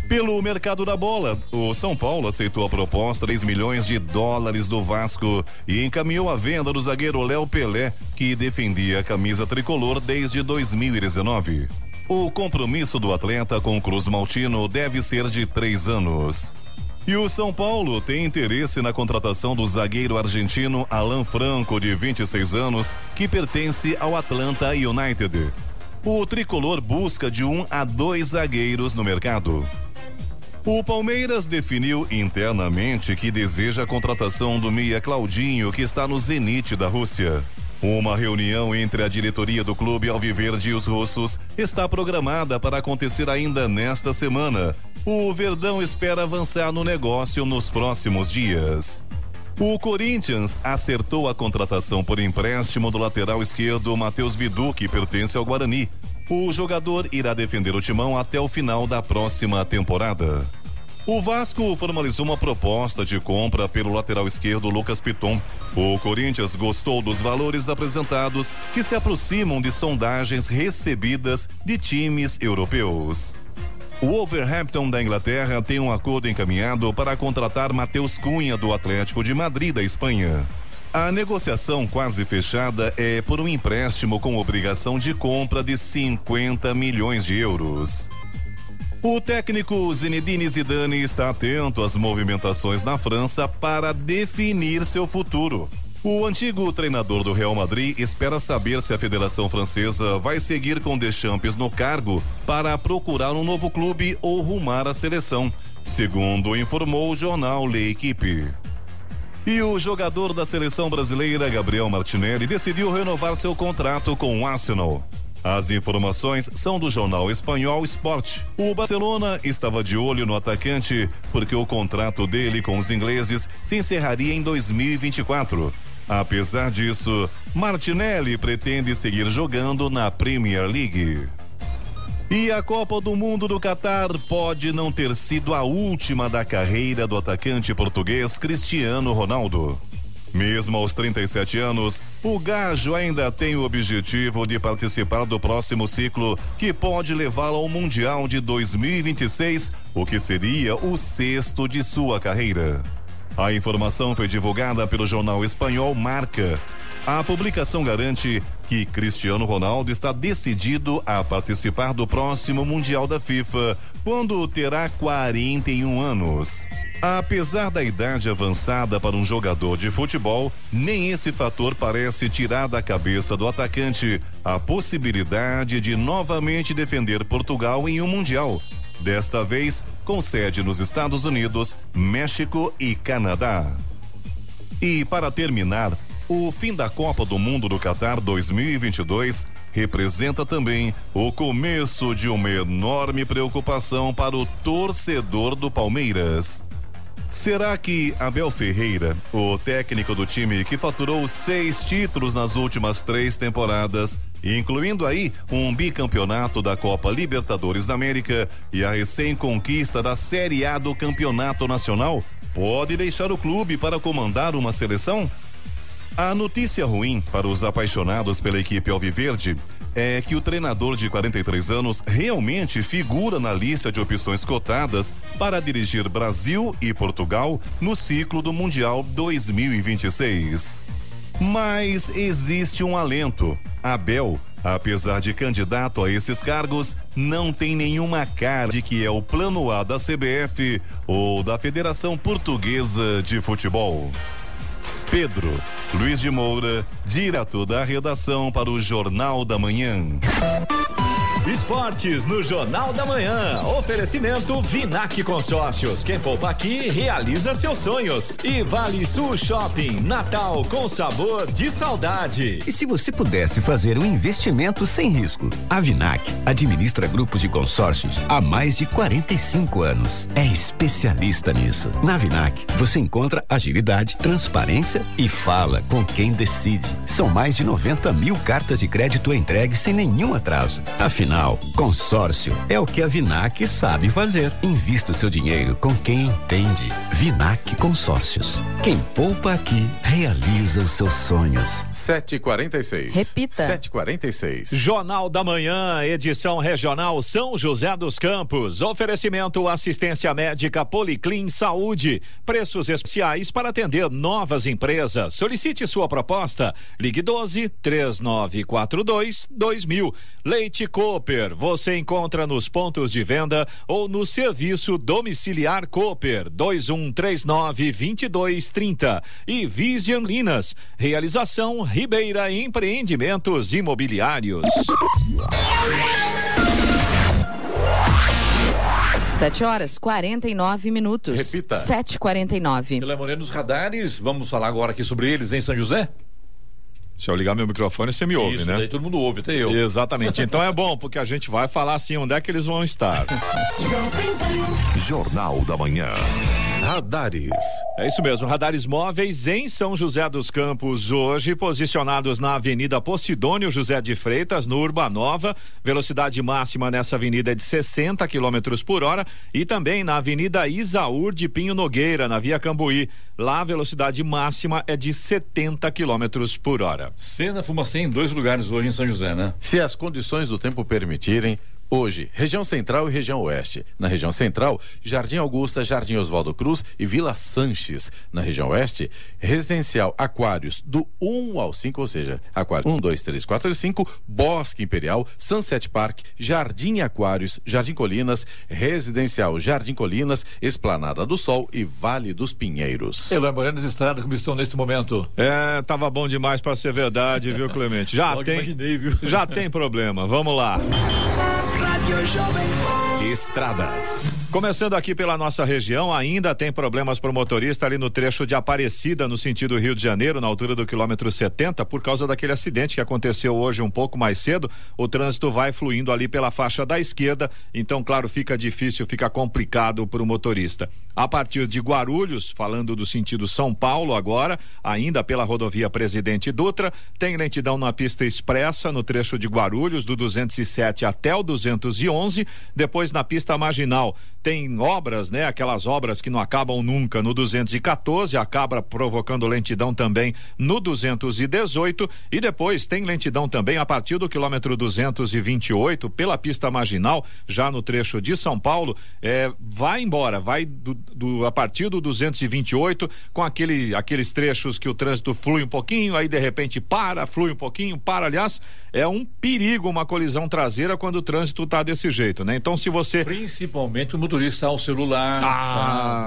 Pelo mercado da bola, o São Paulo aceitou a proposta $3 milhões do Vasco e encaminhou a venda do zagueiro Léo Pelé, que defendia a camisa tricolor desde 2019. O compromisso do atleta com o Cruz Maltino deve ser de 3 anos. E o São Paulo tem interesse na contratação do zagueiro argentino Alan Franco, de 26 anos, que pertence ao Atlanta United. O tricolor busca de 1 a 2 zagueiros no mercado. O Palmeiras definiu internamente que deseja a contratação do meia Claudinho, que está no Zenit da Rússia. Uma reunião entre a diretoria do clube alviverde e os russos está programada para acontecer ainda nesta semana. O Verdão espera avançar no negócio nos próximos dias. O Corinthians acertou a contratação por empréstimo do lateral esquerdo Matheus Bidu, que pertence ao Guarani. O jogador irá defender o Timão até o final da próxima temporada. O Vasco formalizou uma proposta de compra pelo lateral esquerdo Lucas Piton. O Corinthians gostou dos valores apresentados, que se aproximam de sondagens recebidas de times europeus. O Wolverhampton da Inglaterra tem um acordo encaminhado para contratar Matheus Cunha do Atlético de Madrid da Espanha. A negociação quase fechada é por um empréstimo com obrigação de compra de 50 milhões de euros. O técnico Zinedine Zidane está atento às movimentações na França para definir seu futuro. O antigo treinador do Real Madrid espera saber se a Federação Francesa vai seguir com Deschamps no cargo para procurar um novo clube ou rumar à seleção, segundo informou o jornal L'Equipe. E o jogador da seleção brasileira, Gabriel Martinelli, decidiu renovar seu contrato com o Arsenal. As informações são do jornal espanhol Sport. O Barcelona estava de olho no atacante porque o contrato dele com os ingleses se encerraria em 2024. Apesar disso, Martinelli pretende seguir jogando na Premier League. E a Copa do Mundo do Catar pode não ter sido a última da carreira do atacante português Cristiano Ronaldo. Mesmo aos 37 anos, o Gajo ainda tem o objetivo de participar do próximo ciclo, que pode levá-lo ao Mundial de 2026, o que seria o 6º de sua carreira. A informação foi divulgada pelo jornal espanhol Marca. A publicação garante que Cristiano Ronaldo está decidido a participar do próximo Mundial da FIFA, quando terá 41 anos. Apesar da idade avançada para um jogador de futebol, nem esse fator parece tirar da cabeça do atacante a possibilidade de novamente defender Portugal em um Mundial. Desta vez, com sede nos Estados Unidos, México e Canadá. E para terminar, o fim da Copa do Mundo do Catar 2022 representa também o começo de uma enorme preocupação para o torcedor do Palmeiras. Será que Abel Ferreira, o técnico do time que faturou 6 títulos nas últimas 3 temporadas, incluindo aí um bicampeonato da Copa Libertadores da América e a recém-conquista da Série A do Campeonato Nacional, pode deixar o clube para comandar uma seleção? A notícia ruim para os apaixonados pela equipe alviverde é que o treinador de 43 anos realmente figura na lista de opções cotadas para dirigir Brasil e Portugal no ciclo do Mundial 2026. Mas existe um alento. Abel, apesar de candidato a esses cargos, não tem nenhuma cara de que é o plano A da CBF ou da Federação Portuguesa de Futebol. Pedro Luiz de Moura, direto da redação para o Jornal da Manhã. Esportes no Jornal da Manhã. Oferecimento Vinac Consórcios. Quem poupa aqui realiza seus sonhos. E Vale Sul Shopping. Natal com sabor de saudade. E se você pudesse fazer um investimento sem risco? A Vinac administra grupos de consórcios há mais de 45 anos. É especialista nisso. Na Vinac, você encontra agilidade, transparência e fala com quem decide. São mais de 90 mil cartas de crédito entregues sem nenhum atraso. Afinal, consórcio é o que a Vinac sabe fazer. Invista o seu dinheiro com quem entende. Vinac Consórcios. Quem poupa aqui realiza os seus sonhos. 7h46. Repita. 7h46. Jornal da Manhã, edição regional São José dos Campos. Oferecimento assistência médica Policlin Saúde. Preços especiais para atender novas empresas. Solicite sua proposta. Ligue 12-3942-2000. Leite Cooper. Você encontra nos pontos de venda ou no serviço domiciliar Cooper 2139-2230 e Vision Linas. Realização Ribeira Empreendimentos Imobiliários. 7h49. Repita. 7h49. Pela Moreno, os radares, vamos falar agora aqui sobre eles em São José? Se eu ligar meu microfone, você me ouve, Isso, né? Daí todo mundo ouve, até eu. Exatamente. Então é bom, porque a gente vai falar assim onde é que eles vão estar. Jornal da Manhã. Radares. É isso mesmo, radares móveis em São José dos Campos hoje, posicionados na Avenida Posidônio José de Freitas, no Urbanova. Velocidade máxima nessa avenida é de 60 km por hora, e também na Avenida Isaúr de Pinho Nogueira, na Via Cambuí. Lá a velocidade máxima é de 70 km por hora. Cena Fumacê em 2 lugares hoje em São José, né? Se as condições do tempo permitirem, hoje, região central e região oeste. Na região central, Jardim Augusta, Jardim Oswaldo Cruz e Vila Sanches. Na região oeste, residencial Aquários do 1 ao 5, ou seja, Aquário 1, 2, 3, 4 e 5, Bosque Imperial, Sunset Park, Jardim Aquários, Jardim Colinas, residencial Jardim Colinas, Esplanada do Sol e Vale dos Pinheiros. Eloy Moreno, as estradas como estão neste momento? Tava bom demais pra ser verdade, viu, Clemente? Imaginei, viu? Já tem problema, vamos lá. Rádio Jovem Pan. Estradas. Começando aqui pela nossa região, ainda tem problemas para o motorista ali no trecho de Aparecida, no sentido Rio de Janeiro, na altura do quilômetro 70, por causa daquele acidente que aconteceu hoje um pouco mais cedo. O trânsito vai fluindo ali pela faixa da esquerda, então, claro, fica difícil, fica complicado para o motorista. A partir de Guarulhos, falando do sentido São Paulo agora, ainda pela rodovia Presidente Dutra, tem lentidão na pista expressa no trecho de Guarulhos, do 207 até o 211, depois na pista marginal tem obras, né? Aquelas obras que não acabam nunca no 214, acaba provocando lentidão também no 218, e depois tem lentidão também a partir do quilômetro 228 pela pista marginal, já no trecho de São Paulo. Vai embora, vai a partir do 228 com aqueles trechos que o trânsito flui um pouquinho, aí de repente flui um pouquinho, aliás, é um perigo uma colisão traseira quando o trânsito tá desse jeito, né? Então, se você... Principalmente o motorista ao celular,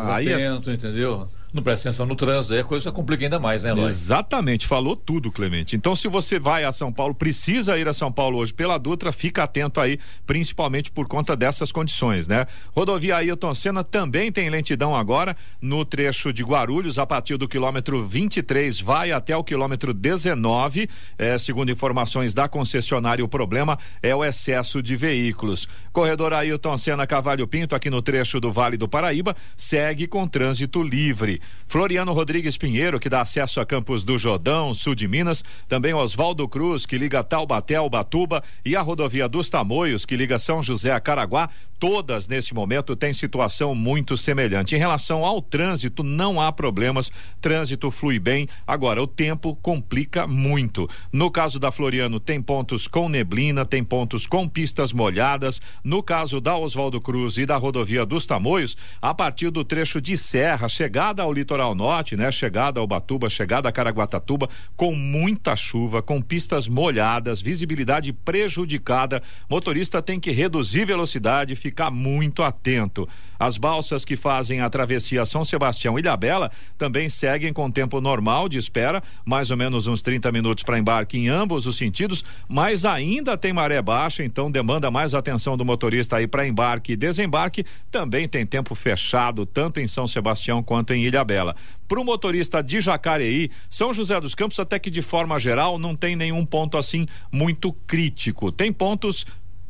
atento, entendeu? Não presta atenção no trânsito, aí a coisa complica ainda mais, né, Eloy? Exatamente, falou tudo, Clemente. Então, se você vai a São Paulo, precisa ir a São Paulo hoje pela Dutra, fica atento aí, principalmente por conta dessas condições, né? Rodovia Ailton Senna também tem lentidão agora no trecho de Guarulhos, a partir do quilômetro 23, vai até o quilômetro 19. Segundo informações da concessionária, o problema é o excesso de veículos. Corredor Ailton Senna Cavalho Pinto, aqui no trecho do Vale do Paraíba, segue com trânsito livre. Floriano Rodrigues Pinheiro, que dá acesso a Campos do Jordão, sul de Minas, também Oswaldo Cruz, que liga Taubaté ao Ubatuba, e a rodovia dos Tamoios, que liga São José a Caraguá, todas nesse momento têm situação muito semelhante. Em relação ao trânsito, não há problemas, trânsito flui bem. Agora, o tempo complica muito. No caso da Floriano, tem pontos com neblina, tem pontos com pistas molhadas. No caso da Oswaldo Cruz e da rodovia dos Tamoios, a partir do trecho de Serra, chegada ao litoral norte, né? Chegada ao Ubatuba, chegada a Caraguatatuba, com muita chuva, com pistas molhadas, visibilidade prejudicada. Motorista tem que reduzir velocidade, ficar muito atento. As balsas que fazem a travessia São Sebastião e Ilhabela também seguem com tempo normal de espera, mais ou menos uns 30 minutos para embarque em ambos os sentidos, mas ainda tem maré baixa, então demanda mais atenção do motorista aí para embarque e desembarque. Também tem tempo fechado, tanto em São Sebastião quanto em Ilhabela. Para o motorista de Jacareí, São José dos Campos, até que de forma geral não tem nenhum ponto assim muito crítico. Tem pontos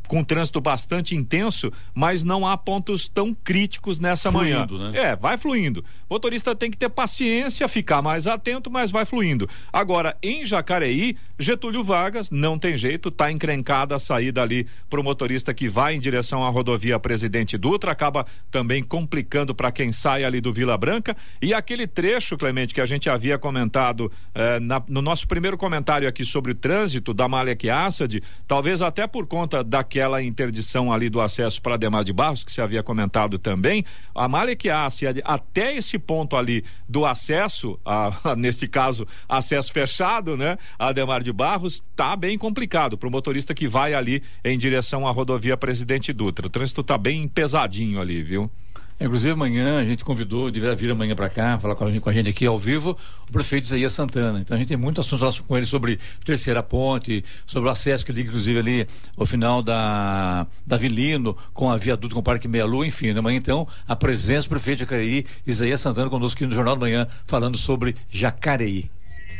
com trânsito bastante intenso, mas não há pontos tão críticos nessa manhã. Né? Vai fluindo. O motorista tem que ter paciência, ficar mais atento, mas vai fluindo. Agora, em Jacareí, Getúlio Vargas, não tem jeito, tá encrencada a saída ali pro motorista que vai em direção à rodovia Presidente Dutra, acaba também complicando para quem sai ali do Vila Branca. E aquele trecho, Clemente, que a gente havia comentado no nosso primeiro comentário aqui sobre o trânsito da Malek Assad, talvez até por conta daquela interdição ali do acesso para Ademar de Barros, que se havia comentado também, a Malek Assad até esse ponto ali do acesso, nesse caso, acesso fechado, né? A Ademar de Barros, tá bem complicado pro motorista que vai ali em direção à rodovia Presidente Dutra. O trânsito tá bem pesadinho ali, viu? Inclusive amanhã a gente convidou, deveria vir amanhã para cá, falar com a gente aqui ao vivo, o prefeito Isaías Santana. Então a gente tem muito assunto com ele sobre Terceira Ponte, sobre o acesso que liga inclusive ali ao final da Avilino, com a viaduto com o Parque Meia Lua, enfim. Amanhã então a presença do prefeito de Jacareí, Isaías Santana, conosco aqui no Jornal da Manhã, falando sobre Jacareí.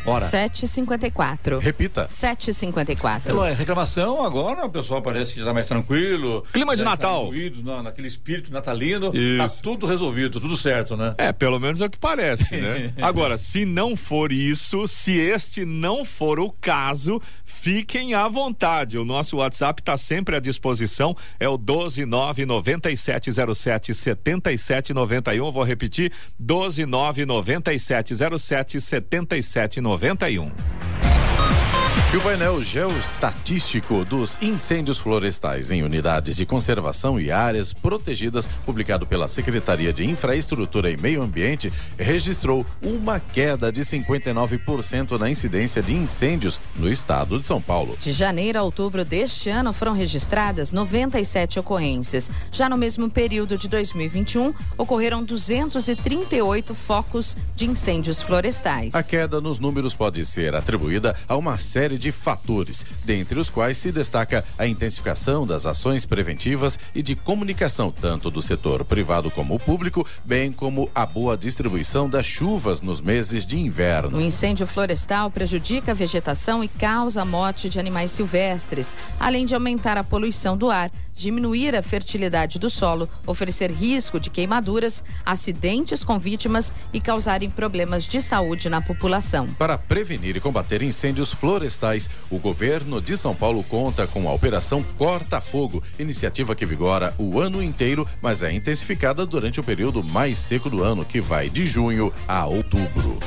Hora. 7h54. Repita. 7h54. Reclamação agora, o pessoal parece que já está mais tranquilo. Clima de Natal. Naquele espírito natalino. Isso. Tá tudo resolvido, tudo certo, né? Pelo menos é o que parece, né? Agora, se não for isso, se este não for o caso, fiquem à vontade. O nosso WhatsApp está sempre à disposição. É o 12997077791. Eu vou repetir: 12997077791. E o painel geoestatístico dos incêndios florestais em unidades de conservação e áreas protegidas, publicado pela Secretaria de Infraestrutura e Meio Ambiente, registrou uma queda de 59% na incidência de incêndios no estado de São Paulo. De janeiro a outubro deste ano foram registradas 97 ocorrências. Já no mesmo período de 2021, ocorreram 238 focos de incêndios florestais. A queda nos números pode ser atribuída a uma série de fatores, dentre os quais se destaca a intensificação das ações preventivas e de comunicação, tanto do setor privado como o público, bem como a boa distribuição das chuvas nos meses de inverno. O incêndio florestal prejudica a vegetação e causa a morte de animais silvestres, além de aumentar a poluição do ar, diminuir a fertilidade do solo, oferecer risco de queimaduras, acidentes com vítimas e causarem problemas de saúde na população. Para prevenir e combater incêndios florestais, o governo de São Paulo conta com a Operação Corta Fogo, iniciativa que vigora o ano inteiro, mas é intensificada durante o período mais seco do ano, que vai de junho a outubro.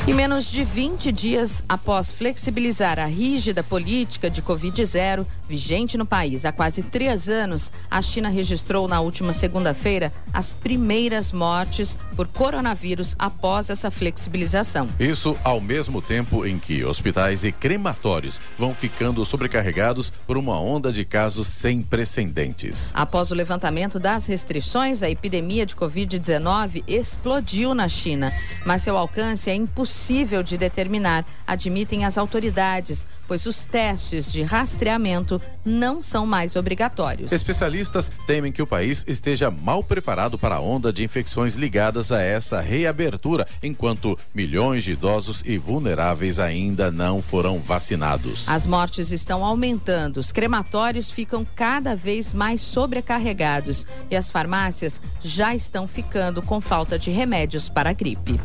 E menos de 20 dias após flexibilizar a rígida política de Covid-0 vigente no país há quase 3 anos, a China registrou na última segunda-feira as primeiras mortes por coronavírus após essa flexibilização. Isso ao mesmo tempo em que hospitais e crematórios vão ficando sobrecarregados por uma onda de casos sem precedentes. Após o levantamento das restrições, a epidemia de Covid-19 explodiu na China, mas seu alcance é impossível de determinar, admitem as autoridades, pois os testes de rastreamento não são mais obrigatórios. Especialistas temem que o país esteja mal preparado para a onda de infecções ligadas a essa reabertura, enquanto milhões de idosos e vulneráveis ainda não foram vacinados. As mortes estão aumentando, os crematórios ficam cada vez mais sobrecarregados e as farmácias já estão ficando com falta de remédios para a gripe.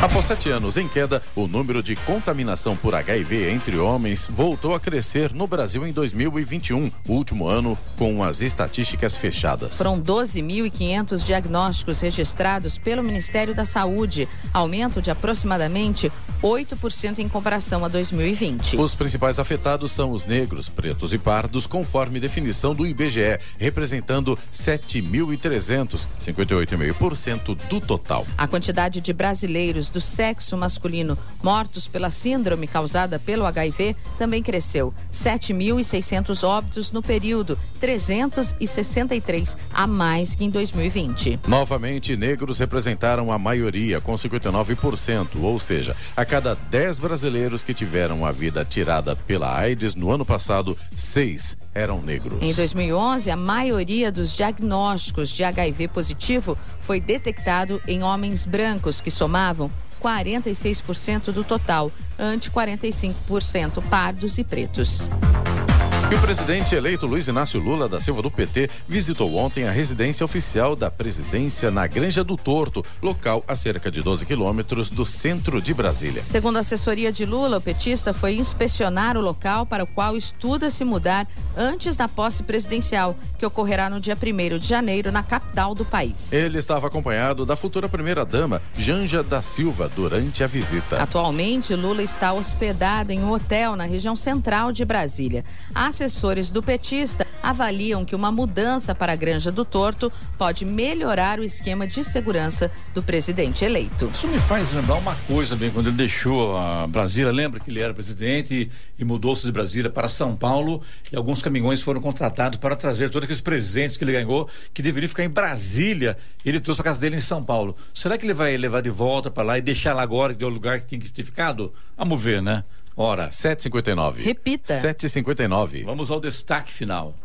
Após 7 anos em queda, o número de contaminação por HIV entre homens voltou a crescer no Brasil em 2021, último ano com as estatísticas fechadas. Foram 12.500 diagnósticos registrados pelo Ministério da Saúde, aumento de aproximadamente 8% em comparação a 2020. Os principais afetados são os negros, pretos e pardos, conforme definição do IBGE, representando 7.300, 58,5% do total. A quantidade de brasileiros do sexo masculino mortos pela síndrome causada pelo HIV também cresceu. 7.600 óbitos no período, 363 a mais que em 2020. Novamente, negros representaram a maioria, com 59%, ou seja, a cada 10 brasileiros que tiveram a vida tirada pela AIDS no ano passado, 6 eram negros. Em 2011, a maioria dos diagnósticos de HIV positivo foi detectado em homens brancos, que somavam 46% do total, ante 45% pardos e pretos. E o presidente eleito Luiz Inácio Lula da Silva do PT visitou ontem a residência oficial da presidência na Granja do Torto, local a cerca de 12 quilômetros do centro de Brasília. Segundo a assessoria de Lula, o petista foi inspecionar o local para o qual estuda se mudar antes da posse presidencial, que ocorrerá no dia 1º de janeiro na capital do país. Ele estava acompanhado da futura primeira-dama, Janja da Silva, durante a visita. Atualmente, Lula está hospedado em um hotel na região central de Brasília. A assessores do petista avaliam que uma mudança para a Granja do Torto pode melhorar o esquema de segurança do presidente eleito. Isso me faz lembrar uma coisa, bem, quando ele deixou a Brasília, lembra que ele era presidente e mudou-se de Brasília para São Paulo, e alguns caminhões foram contratados para trazer todos aqueles presentes que ele ganhou, que deveriam ficar em Brasília, ele trouxe para casa dele em São Paulo. Será que ele vai levar de volta para lá e deixar lá agora, que é o lugar que tem que ter ficado? Vamos ver, né? Hora. 7h59. Repita. 7h59. Vamos ao destaque final.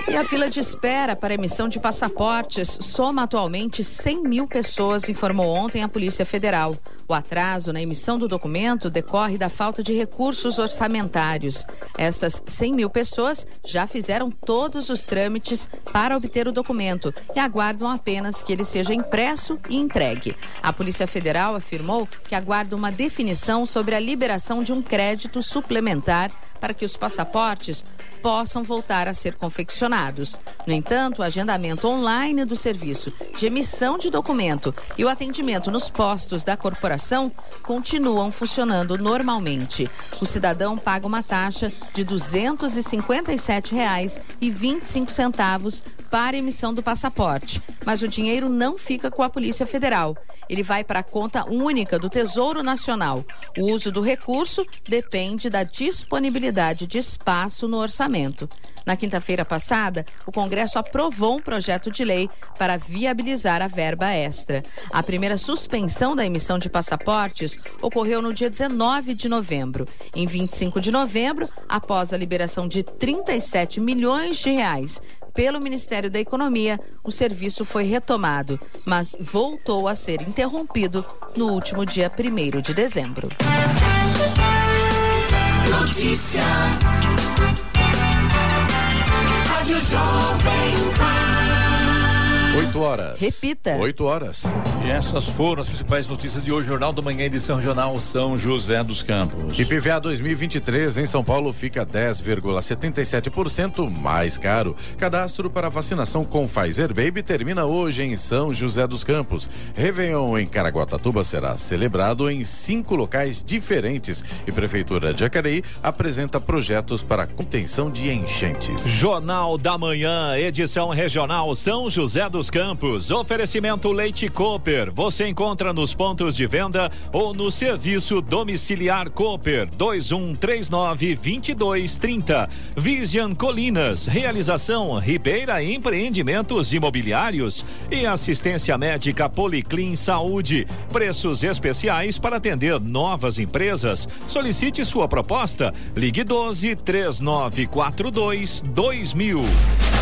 E a fila de espera para emissão de passaportes soma atualmente 100 mil pessoas, informou ontem a Polícia Federal. O atraso na emissão do documento decorre da falta de recursos orçamentários. Essas 100 mil pessoas já fizeram todos os trâmites para obter o documento e aguardam apenas que ele seja impresso e entregue. A Polícia Federal afirmou que aguarda uma definição sobre a liberação de um crédito suplementar para que os passaportes possam voltar a ser confeccionados. No entanto, o agendamento online do serviço de emissão de documento e o atendimento nos postos da corporação continuam funcionando normalmente. O cidadão paga uma taxa de R$ 257,25 para emissão do passaporte, mas o dinheiro não fica com a Polícia Federal. Ele vai para a conta única do Tesouro Nacional. O uso do recurso depende da disponibilidade de espaço no orçamento. Na quinta-feira passada, o Congresso aprovou um projeto de lei para viabilizar a verba extra. A primeira suspensão da emissão de passaportes ocorreu no dia 19 de novembro. Em 25 de novembro, após a liberação de 37 milhões de reais pelo Ministério da Economia, o serviço foi retomado, mas voltou a ser interrompido no último dia 1º de dezembro. Notícia. Rádio Jovem Pan. 8 horas. Repita. 8 horas. E essas foram as principais notícias de hoje. Jornal da Manhã, edição regional São José dos Campos. IPVA 2023 em São Paulo fica 10,77% mais caro. Cadastro para vacinação com Pfizer Baby termina hoje em São José dos Campos. Réveillon em Caraguatatuba será celebrado em 5 locais diferentes e Prefeitura de Jacareí apresenta projetos para contenção de enchentes. Jornal da Manhã, edição regional São José dos Campos. Oferecimento Leite Cooper. Você encontra nos pontos de venda ou no serviço domiciliar Cooper 2139-2230. Vision Colinas. Realização Ribeira Empreendimentos Imobiliários e assistência médica Policlin Saúde. Preços especiais para atender novas empresas. Solicite sua proposta. Ligue 12-3942-2000.